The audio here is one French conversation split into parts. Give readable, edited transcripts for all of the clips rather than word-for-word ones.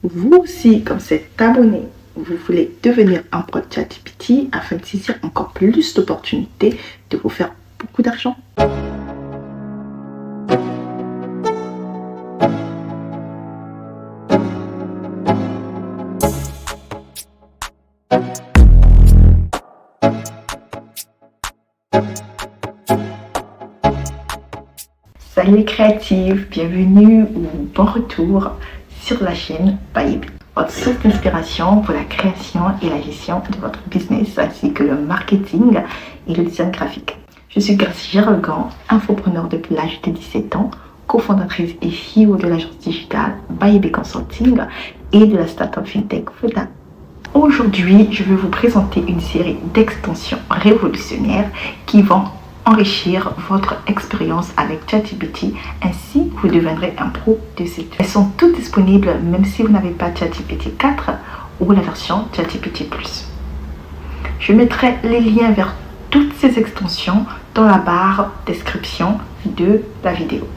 Vous aussi, comme cet abonné, vous voulez devenir un pro de ChatGPT afin de saisir encore plus d'opportunités de vous faire beaucoup d'argent. Salut les créatifs, bienvenue ou bon retour sur la chaîne Bayebi, votre source d'inspiration pour la création et la gestion de votre business ainsi que le marketing et le design graphique. Je suis Gracie Gerlegan, infopreneur depuis l'âge de 17 ans, cofondatrice et CEO de l'agence digitale Bayebi Consulting et de la startup FinTech Foda. Aujourd'hui, je vais vous présenter une série d'extensions révolutionnaires qui vont enrichir votre expérience avec ChatGPT. Ainsi, vous deviendrez un pro de cette. Elles sont toutes disponibles même si vous n'avez pas ChatGPT 4 ou la version ChatGPT+. Je mettrai les liens vers toutes ces extensions dans la barre description de la vidéo.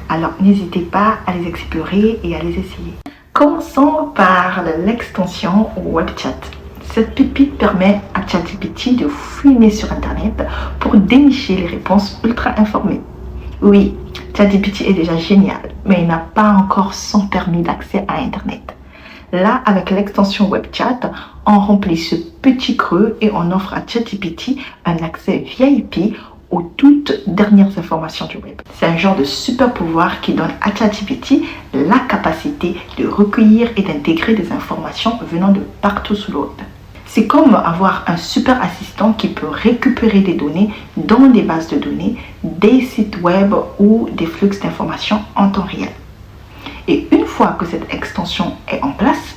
Alors, n'hésitez pas à les explorer et à les essayer. Commençons par l'extension WebChat. Cette pépite permet à ChatGPT de fouiner sur Internet pour dénicher les réponses ultra informées. Oui, ChatGPT est déjà génial, mais il n'a pas encore son permis d'accès à Internet. Là, avec l'extension WebChat, on remplit ce petit creux et on offre à ChatGPT un accès VIP aux toutes dernières informations du web. C'est un genre de super pouvoir qui donne à ChatGPT la capacité de recueillir et d'intégrer des informations venant de partout sur le web. C'est comme avoir un super assistant qui peut récupérer des données dans des bases de données, des sites web ou des flux d'informations en temps réel. Et une fois que cette extension est en place,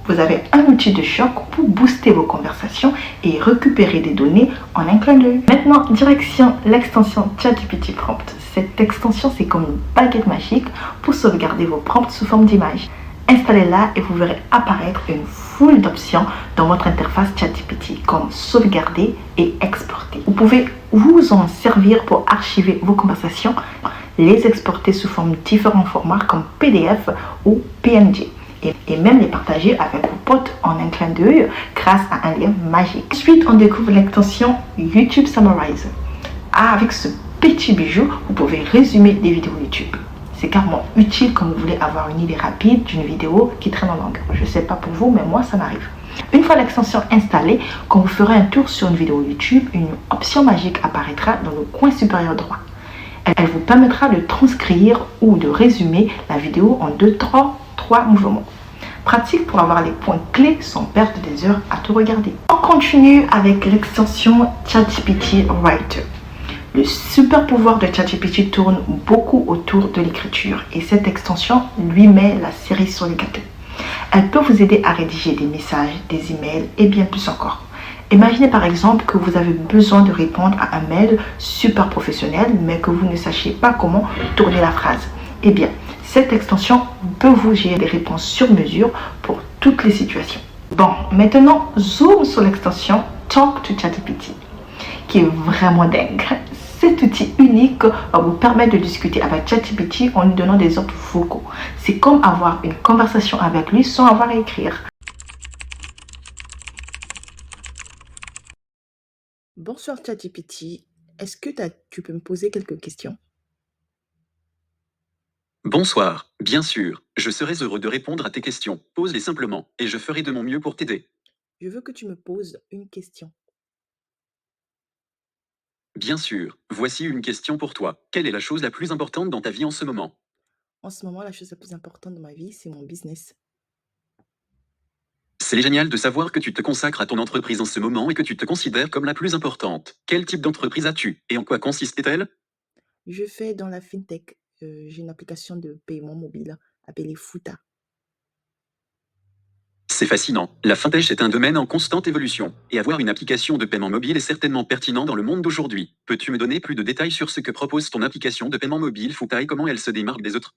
vous avez un outil de choc pour booster vos conversations et récupérer des données en un clin d'œil. Maintenant, direction l'extension ChatGPT Prompt. Cette extension, c'est comme une baguette magique pour sauvegarder vos prompts sous forme d'image. Installez-la et vous verrez apparaître une foule d'options dans votre interface ChatGPT, comme sauvegarder et exporter. Vous pouvez vous en servir pour archiver vos conversations, les exporter sous forme de différents formats comme PDF ou PNG. Et même les partager avec vos potes en un clin d'œil grâce à un lien magique. Ensuite, on découvre l'extension YouTube Summarizer. Avec ce petit bijou, vous pouvez résumer des vidéos YouTube. C'est carrément utile quand vous voulez avoir une idée rapide d'une vidéo qui traîne en longueur. Je ne sais pas pour vous, mais moi, ça m'arrive. Une fois l'extension installée, quand vous ferez un tour sur une vidéo YouTube, une option magique apparaîtra dans le coin supérieur droit. Elle vous permettra de transcrire ou de résumer la vidéo en 2-3 mouvements. Pratique pour avoir les points clés sans perdre des heures à tout regarder. On continue avec l'extension ChatGPT Writer. Le super pouvoir de ChatGPT tourne beaucoup autour de l'écriture et cette extension lui met la cerise sur le gâteau. Elle peut vous aider à rédiger des messages, des emails et bien plus encore. Imaginez par exemple que vous avez besoin de répondre à un mail super professionnel mais que vous ne sachiez pas comment tourner la phrase. Eh bien, cette extension peut vous gérer des réponses sur mesure pour toutes les situations. Bon, maintenant, zoom sur l'extension Talk to ChatGPT, qui est vraiment dingue. Cet outil unique vous permet de discuter avec ChatGPT en lui donnant des ordres vocaux. C'est comme avoir une conversation avec lui sans avoir à écrire. Bonsoir ChatGPT, est-ce que tu peux me poser quelques questions? Bonsoir, bien sûr, je serai heureux de répondre à tes questions. Pose-les simplement, et je ferai de mon mieux pour t'aider. Je veux que tu me poses une question. Bien sûr, voici une question pour toi. Quelle est la chose la plus importante dans ta vie en ce moment? En ce moment, la chose la plus importante dans ma vie, c'est mon business. C'est génial de savoir que tu te consacres à ton entreprise en ce moment et que tu te considères comme la plus importante. Quel type d'entreprise as-tu, et en quoi consiste-t-elle? Je fais dans la fintech. J'ai une application de paiement mobile appelée Futa. C'est fascinant. La fintech est un domaine en constante évolution, et avoir une application de paiement mobile est certainement pertinent dans le monde d'aujourd'hui. Peux-tu me donner plus de détails sur ce que propose ton application de paiement mobile Futa et comment elle se démarque des autres?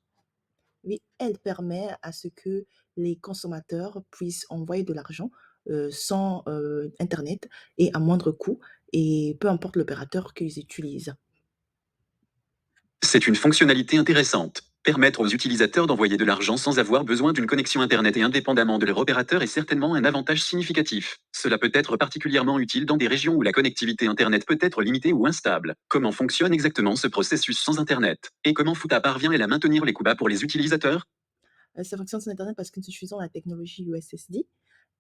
Oui, elle permet à ce que les consommateurs puissent envoyer de l'argent sans Internet et à moindre coût, et peu importe l'opérateur qu'ils utilisent. C'est une fonctionnalité intéressante. Permettre aux utilisateurs d'envoyer de l'argent sans avoir besoin d'une connexion Internet et indépendamment de leur opérateur est certainement un avantage significatif. Cela peut être particulièrement utile dans des régions où la connectivité Internet peut être limitée ou instable. Comment fonctionne exactement ce processus sans Internet? Et comment Futa parvient-elle à maintenir les coûts bas pour les utilisateurs? Ça fonctionne sur internet parce que nous utilisons la technologie USSD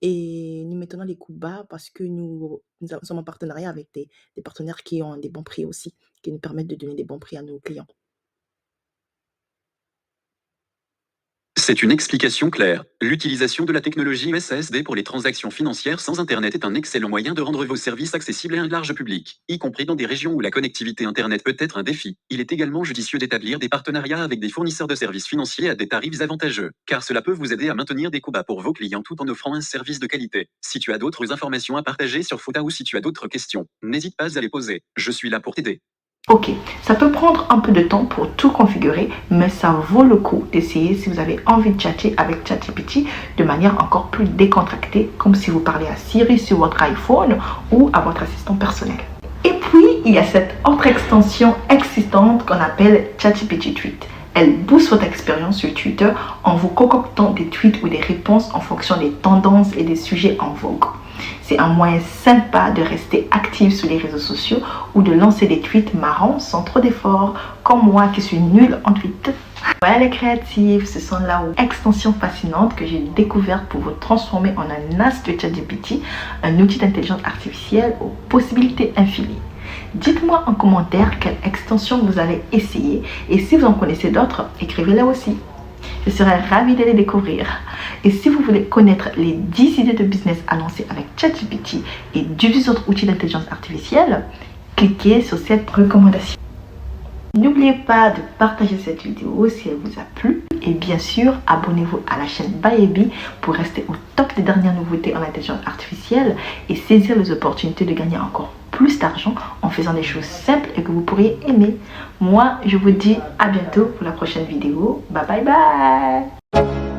et nous maintenons les coûts bas parce que nous sommes en partenariat avec des partenaires qui ont des bons prix aussi, qui nous permettent de donner des bons prix à nos clients. C'est une explication claire. L'utilisation de la technologie USSD pour les transactions financières sans Internet est un excellent moyen de rendre vos services accessibles à un large public, y compris dans des régions où la connectivité Internet peut être un défi. Il est également judicieux d'établir des partenariats avec des fournisseurs de services financiers à des tarifs avantageux, car cela peut vous aider à maintenir des coûts bas pour vos clients tout en offrant un service de qualité. Si tu as d'autres informations à partager sur Futa ou si tu as d'autres questions, n'hésite pas à les poser. Je suis là pour t'aider. Ok, ça peut prendre un peu de temps pour tout configurer, mais ça vaut le coup d'essayer si vous avez envie de chatter avec ChatGPT de manière encore plus décontractée, comme si vous parlez à Siri sur votre iPhone ou à votre assistant personnel. Et puis, il y a cette autre extension existante qu'on appelle ChatGPT Tweet. Elle booste votre expérience sur Twitter en vous concoctant des tweets ou des réponses en fonction des tendances et des sujets en vogue. C'est un moyen sympa de rester actif sur les réseaux sociaux ou de lancer des tweets marrants sans trop d'efforts, comme moi qui suis nulle en tweet. Ouais, les créatifs, ce sont là où extensions fascinantes que j'ai découvertes pour vous transformer en un as de ChatGPT, un outil d'intelligence artificielle aux possibilités infinies. Dites-moi en commentaire quelle extension vous avez essayé et si vous en connaissez d'autres, écrivez-les aussi. Je serais ravie de les découvrir. Et si vous voulez connaître les 10 idées de business à lancer avec ChatGPT et 18 autres outils d'intelligence artificielle, cliquez sur cette recommandation. N'oubliez pas de partager cette vidéo si elle vous a plu et bien sûr, abonnez-vous à la chaîne Bayebi pour rester au top des dernières nouveautés en intelligence artificielle et saisir les opportunités de gagner encore plus d'argent en faisant des choses simples et que vous pourriez aimer. Moi, je vous dis à bientôt pour la prochaine vidéo. Bye bye bye.